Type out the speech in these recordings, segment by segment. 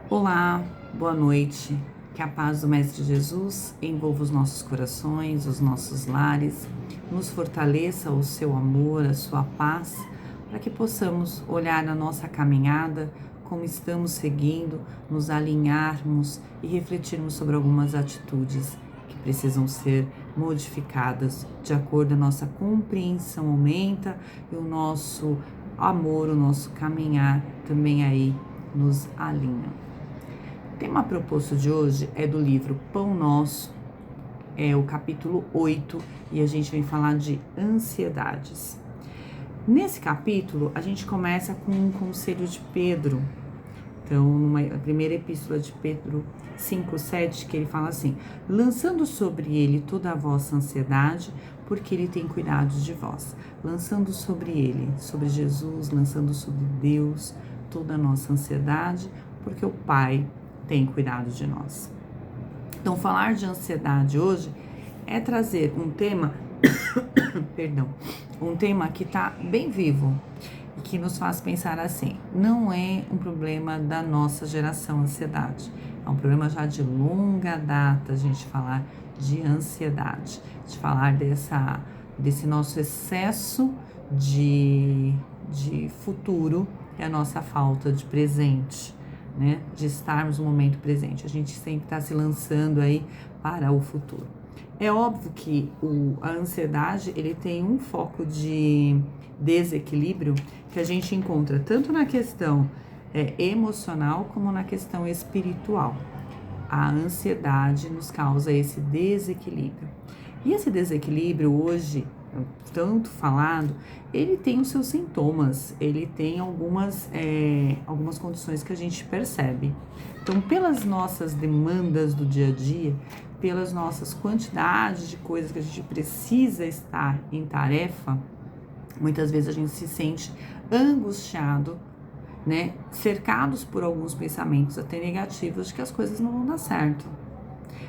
Olá, boa noite. Que a paz do Mestre Jesus envolva os nossos corações, os nossos lares, nos fortaleça o seu amor, a sua paz, para que possamos olhar na nossa caminhada, como estamos seguindo, nos alinharmos e refletirmos sobre algumas atitudes que precisam ser modificadas de acordo com a nossa compreensão aumenta e o nosso amor, o nosso caminhar também aí nos alinha. O tema proposto de hoje é do livro Pão Nosso, é o capítulo 8, e a gente vem falar de ansiedades. Nesse capítulo, a gente começa com um conselho de Pedro. Então, na primeira epístola de Pedro 5:7, que ele fala assim: lançando sobre ele toda a vossa ansiedade, porque ele tem cuidado de vós. Lançando sobre ele, sobre Jesus, lançando sobre Deus toda a nossa ansiedade, porque o Pai tem cuidado de nós. Então, falar de ansiedade hoje é trazer um tema, um tema que está bem vivo e que nos faz pensar assim: não é um problema da nossa geração, ansiedade. É um problema já de longa data a gente falar de ansiedade, de falar desse nosso excesso de futuro e a nossa falta de presente. Né, de estarmos no momento presente. A gente sempre está se lançando aí para o futuro. É óbvio que a ansiedade, ele tem um foco de desequilíbrio que a gente encontra tanto na questão emocional como na questão espiritual. A ansiedade nos causa esse desequilíbrio. E esse desequilíbrio hoje, tanto falado, ele tem os seus sintomas, ele tem algumas condições que a gente percebe. Então, pelas nossas demandas do dia a dia, pelas nossas quantidades de coisas que a gente precisa estar em tarefa, muitas vezes a gente se sente angustiado, né? Cercados por alguns pensamentos até negativos de que as coisas não vão dar certo.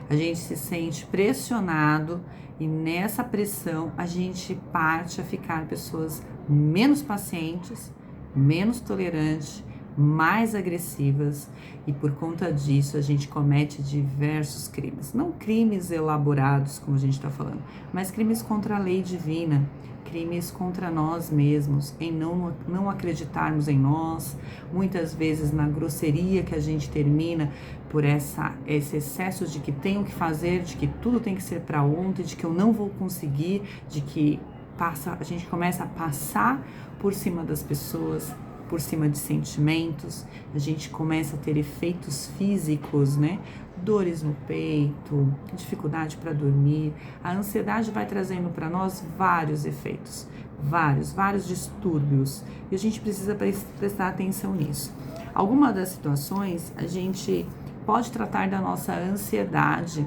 A gente se sente pressionado e nessa pressão a gente parte a ficar pessoas menos pacientes, menos tolerantes, mais agressivas, e por conta disso a gente comete diversos crimes. Não crimes elaborados, como a gente está falando, mas crimes contra a lei divina, crimes contra nós mesmos, em não acreditarmos em nós, muitas vezes na grosseria que a gente termina por esse excesso de que tenho que fazer, de que tudo tem que ser para ontem, de que eu não vou conseguir, de que a gente começa a passar por cima das pessoas, por cima de sentimentos, a gente começa a ter efeitos físicos, né? Dores no peito, dificuldade para dormir. A ansiedade vai trazendo para nós vários efeitos, vários distúrbios, e a gente precisa prestar atenção nisso. Algumas das situações a gente pode tratar da nossa ansiedade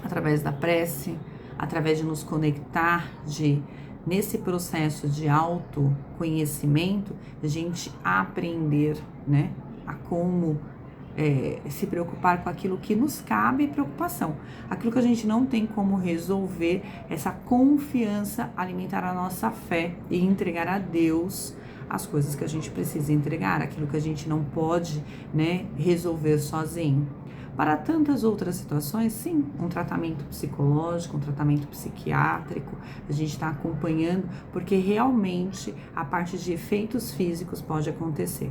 através da prece, através de nos conectar, nesse processo de autoconhecimento, a gente aprender, né, a como se preocupar com aquilo que nos cabe preocupação, aquilo que a gente não tem como resolver, essa confiança, alimentar a nossa fé e entregar a Deus as coisas que a gente precisa entregar, aquilo que a gente não pode, né, resolver sozinho. Para tantas outras situações, sim, um tratamento psicológico, um tratamento psiquiátrico, a gente está acompanhando, porque realmente a parte de efeitos físicos pode acontecer.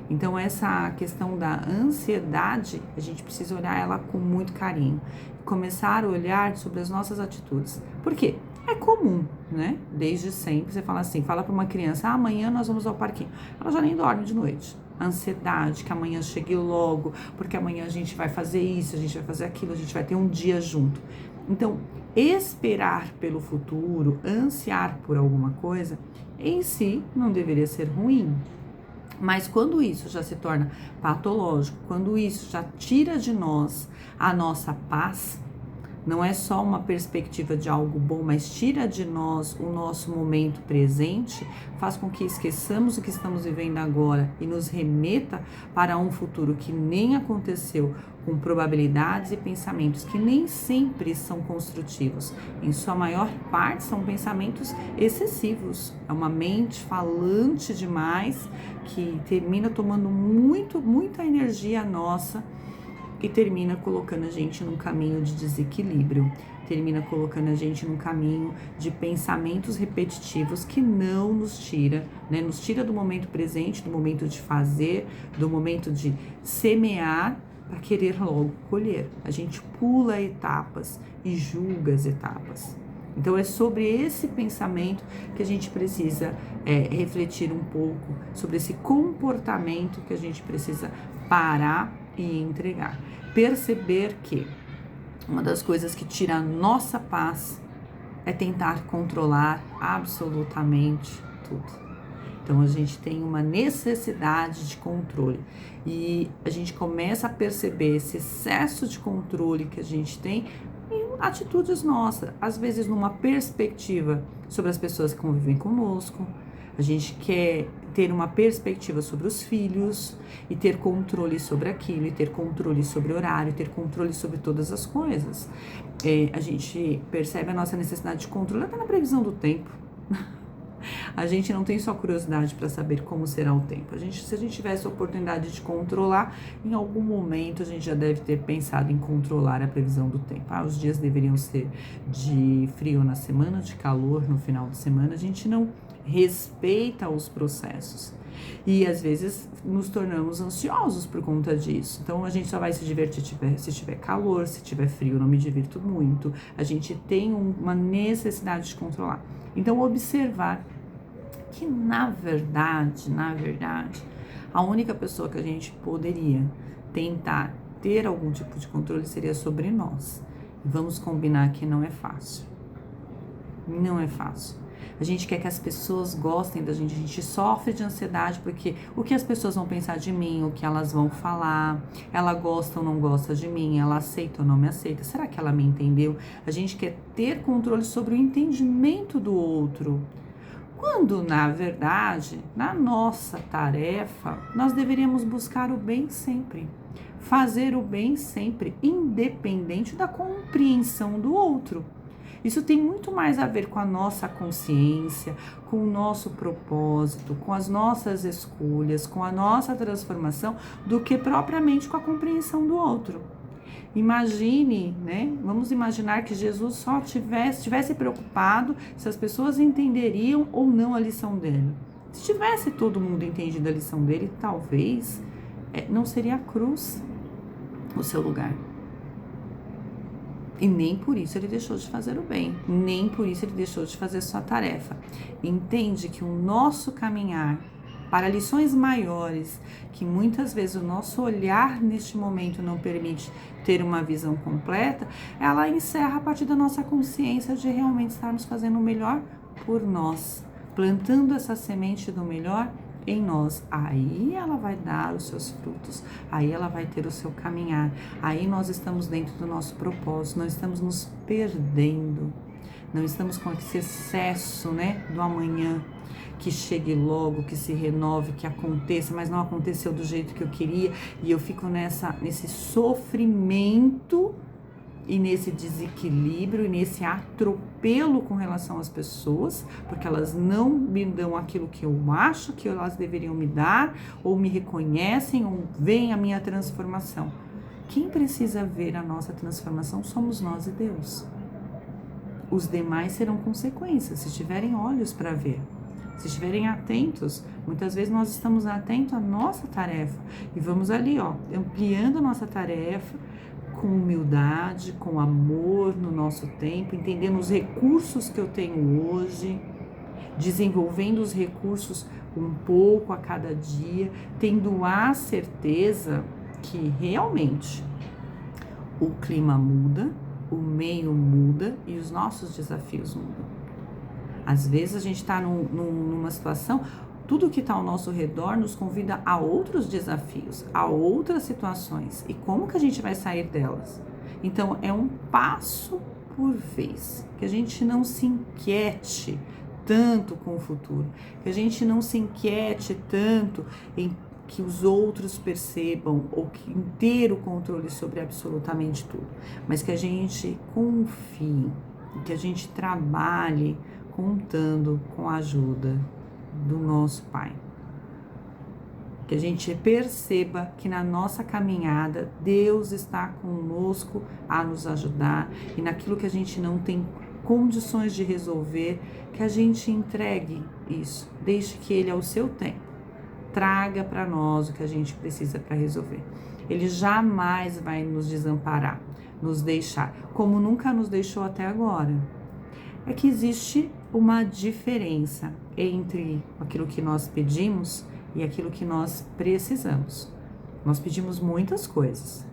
Então, essa questão da ansiedade, a gente precisa olhar ela com muito carinho, começar a olhar sobre as nossas atitudes. Por quê? É comum, né? Desde sempre, você fala assim, fala para uma criança, amanhã nós vamos ao parquinho. Ela já nem dorme de noite. Ansiedade, que amanhã chegue logo, porque amanhã a gente vai fazer isso, a gente vai fazer aquilo, a gente vai ter um dia junto. Então, esperar pelo futuro, ansiar por alguma coisa, em si não deveria ser ruim. Mas quando isso já se torna patológico, quando isso já tira de nós a nossa paz, não é só uma perspectiva de algo bom, mas tira de nós o nosso momento presente, faz com que esqueçamos o que estamos vivendo agora e nos remeta para um futuro que nem aconteceu, com probabilidades e pensamentos que nem sempre são construtivos. Em sua maior parte são pensamentos excessivos. É uma mente falante demais que termina tomando muita energia nossa e termina colocando a gente num caminho de desequilíbrio, termina colocando a gente num caminho de pensamentos repetitivos que não nos tira, né? Nos tira do momento presente, do momento de fazer, do momento de semear para querer logo colher. A gente pula etapas e julga as etapas. Então é sobre esse pensamento que a gente precisa refletir um pouco, sobre esse comportamento que a gente precisa parar e entregar. Perceber que uma das coisas que tira a nossa paz é tentar controlar absolutamente tudo. Então a gente tem uma necessidade de controle e a gente começa a perceber esse excesso de controle que a gente tem em atitudes nossas, às vezes numa perspectiva sobre as pessoas que convivem conosco. A gente quer ter uma perspectiva sobre os filhos e ter controle sobre aquilo, e ter controle sobre o horário, ter controle sobre todas as coisas. A gente percebe a nossa necessidade de controle até na previsão do tempo. A gente não tem só curiosidade para saber como será o tempo. Se a gente tivesse a oportunidade de controlar, em algum momento a gente já deve ter pensado em controlar a previsão do tempo. Os dias deveriam ser de frio na semana, de calor no final de semana. A gente não respeita os processos. E às vezes nos tornamos ansiosos por conta disso. Então a gente só vai se divertir se tiver calor, se tiver frio, não me divirto muito. A gente tem uma necessidade de controlar. Então observar que na verdade, a única pessoa que a gente poderia tentar ter algum tipo de controle seria sobre nós. Vamos combinar que não é fácil. Não é fácil. A gente quer que as pessoas gostem da gente, a gente sofre de ansiedade porque o que as pessoas vão pensar de mim, o que elas vão falar, ela gosta ou não gosta de mim, ela aceita ou não me aceita, será que ela me entendeu? A gente quer ter controle sobre o entendimento do outro, quando na verdade, na nossa tarefa, nós deveríamos buscar o bem sempre, fazer o bem sempre, independente da compreensão do outro. Isso tem muito mais a ver com a nossa consciência, com o nosso propósito, com as nossas escolhas, com a nossa transformação, do que propriamente com a compreensão do outro. Imagine, né? Vamos imaginar que Jesus só tivesse preocupado se as pessoas entenderiam ou não a lição dele. Se tivesse todo mundo entendido a lição dele, talvez não seria a cruz o seu lugar. E nem por isso ele deixou de fazer o bem, nem por isso ele deixou de fazer sua tarefa. Entende que o nosso caminhar para lições maiores, que muitas vezes o nosso olhar neste momento não permite ter uma visão completa, ela encerra a partir da nossa consciência de realmente estarmos fazendo o melhor por nós, plantando essa semente do melhor em nós. Aí ela vai dar os seus frutos, aí ela vai ter o seu caminhar, aí nós estamos dentro do nosso propósito, não estamos nos perdendo, não estamos com esse excesso, né, do amanhã, que chegue logo, que se renove, que aconteça, mas não aconteceu do jeito que eu queria, e eu fico nesse sofrimento e nesse desequilíbrio e nesse atropelo com relação às pessoas, porque elas não me dão aquilo que eu acho que elas deveriam me dar, ou me reconhecem, ou veem a minha transformação. Quem precisa ver a nossa transformação somos nós e Deus. Os demais serão consequências, se tiverem olhos para ver, se estiverem atentos. Muitas vezes nós estamos atentos à nossa tarefa e vamos ali, ampliando a nossa tarefa, com humildade, com amor no nosso tempo, entendendo os recursos que eu tenho hoje, desenvolvendo os recursos um pouco a cada dia, tendo a certeza que realmente o clima muda, o meio muda e os nossos desafios mudam. Às vezes a gente está numa situação, tudo que está ao nosso redor nos convida a outros desafios, a outras situações. E como que a gente vai sair delas? Então, é um passo por vez, que a gente não se inquiete tanto com o futuro, que a gente não se inquiete tanto em que os outros percebam ou que ter o controle sobre absolutamente tudo, mas que a gente confie, que a gente trabalhe contando com a ajuda do nosso Pai. Que a gente perceba que na nossa caminhada Deus está conosco a nos ajudar, e naquilo que a gente não tem condições de resolver, que a gente entregue isso, deixe que Ele, ao seu tempo, traga para nós o que a gente precisa para resolver. Ele jamais vai nos desamparar, nos deixar, como nunca nos deixou até agora. É que existe uma diferença entre aquilo que nós pedimos e aquilo que nós precisamos. Nós pedimos muitas coisas,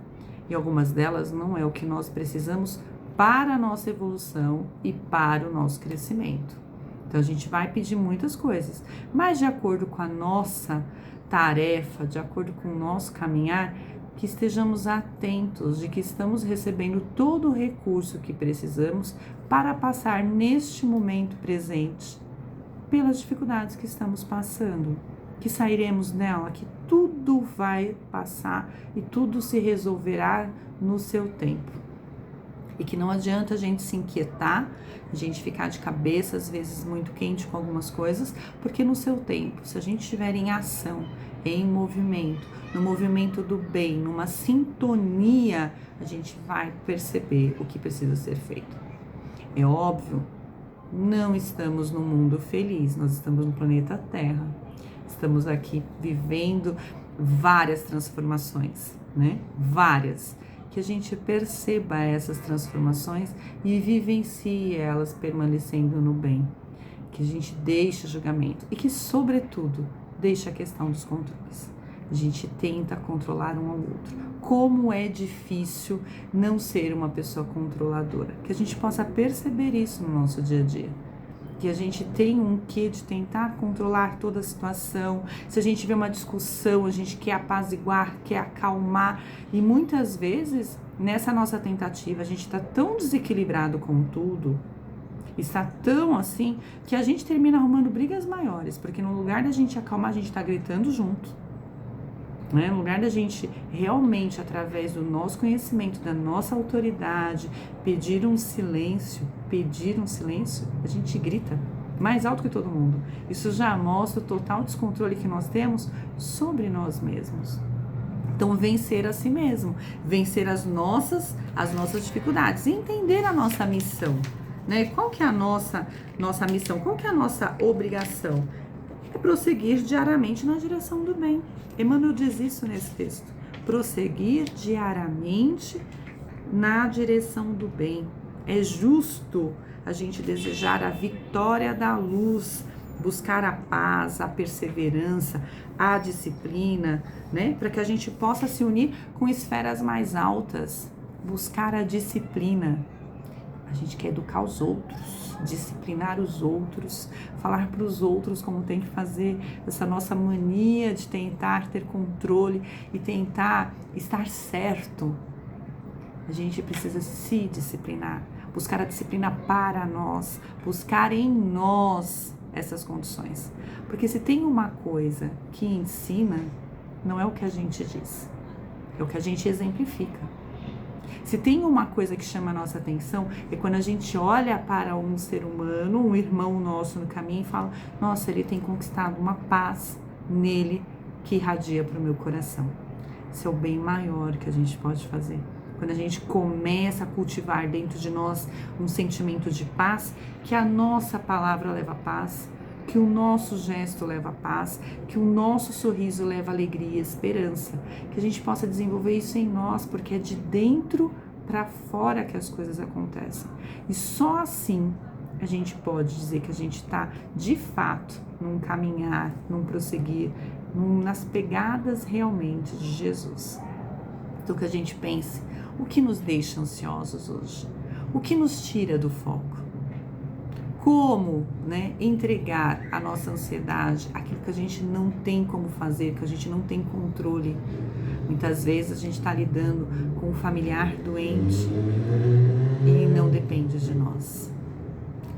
e algumas delas não é o que nós precisamos para a nossa evolução e para o nosso crescimento. Então a gente vai pedir muitas coisas, mas de acordo com a nossa tarefa, de acordo com o nosso caminhar, que estejamos atentos de que estamos recebendo todo o recurso que precisamos para passar neste momento presente pelas dificuldades que estamos passando, que sairemos dela, que tudo vai passar e tudo se resolverá no seu tempo. E que não adianta a gente se inquietar, a gente ficar de cabeça, às vezes muito quente com algumas coisas, porque no seu tempo, se a gente estiver em ação, em movimento, no movimento do bem, numa sintonia, a gente vai perceber o que precisa ser feito. É óbvio, não estamos num mundo feliz, nós estamos no planeta Terra. Estamos aqui vivendo várias transformações, né? Várias. Que a gente perceba essas transformações e vivencie elas permanecendo no bem. Que a gente deixe o julgamento e que, sobretudo, deixe a questão dos controles. A gente tenta controlar um ao outro. Como é difícil não ser uma pessoa controladora. Que a gente possa perceber isso no nosso dia a dia. Que a gente tem um quê de tentar controlar toda a situação. Se a gente vê uma discussão, a gente quer apaziguar, quer acalmar. E muitas vezes, nessa nossa tentativa, a gente está tão desequilibrado com tudo, está tão assim, que a gente termina arrumando brigas maiores. Porque no lugar da gente acalmar, a gente está gritando junto. Né? No lugar da gente realmente, através do nosso conhecimento, da nossa autoridade, pedir um silêncio, a gente grita mais alto que todo mundo. Isso já mostra o total descontrole que nós temos sobre nós mesmos. Então, vencer a si mesmo, vencer as nossas dificuldades, entender a nossa missão, né? Qual que é a nossa missão? Qual que é a nossa obrigação? É prosseguir diariamente na direção do bem. Emmanuel diz isso nesse texto. Prosseguir diariamente na direção do bem. É justo a gente desejar a vitória da luz, buscar a paz, a perseverança, a disciplina, né? Para que a gente possa se unir com esferas mais altas, buscar a disciplina. A gente quer educar os outros, disciplinar os outros, falar para os outros como tem que fazer, essa nossa mania de tentar ter controle e tentar estar certo. A gente precisa se disciplinar, buscar a disciplina para nós, buscar em nós essas condições. Porque se tem uma coisa que ensina, não é o que a gente diz, é o que a gente exemplifica. Se tem uma coisa que chama a nossa atenção, é quando a gente olha para um ser humano, um irmão nosso no caminho e fala, nossa, ele tem conquistado uma paz nele que irradia para o meu coração. Isso é o bem maior que a gente pode fazer. Quando a gente começa a cultivar dentro de nós um sentimento de paz, que a nossa palavra leva paz, que o nosso gesto leva paz, que o nosso sorriso leva alegria, esperança, que a gente possa desenvolver isso em nós, porque é de dentro para fora que as coisas acontecem. E só assim a gente pode dizer que a gente está, de fato, num caminhar, num prosseguir, nas pegadas realmente de Jesus. Então que a gente pense, o que nos deixa ansiosos hoje? O que nos tira do foco? Como, né, entregar a nossa ansiedade, aquilo que a gente não tem como fazer, que a gente não tem controle. Muitas vezes a gente está lidando com um familiar doente e não depende de nós.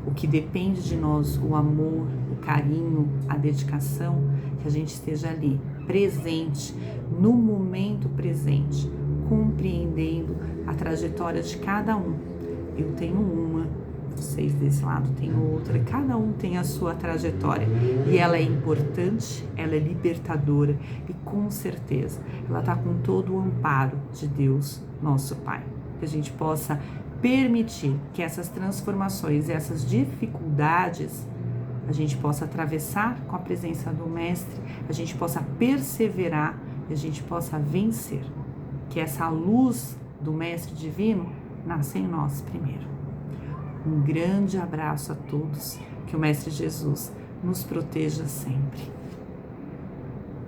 O que depende de nós, o amor, o carinho, a dedicação, que a gente esteja ali, presente, no momento presente, compreendendo a trajetória de cada um. Eu tenho uma, vocês desse lado têm outra, cada um tem a sua trajetória e ela é importante, ela é libertadora e com certeza ela está com todo o amparo de Deus, nosso Pai. Que a gente possa permitir que essas transformações, essas dificuldades, a gente possa atravessar com a presença do Mestre, a gente possa perseverar e a gente possa vencer. Que essa luz do Mestre Divino nasça em nós primeiro. Um grande abraço a todos, que o Mestre Jesus nos proteja sempre.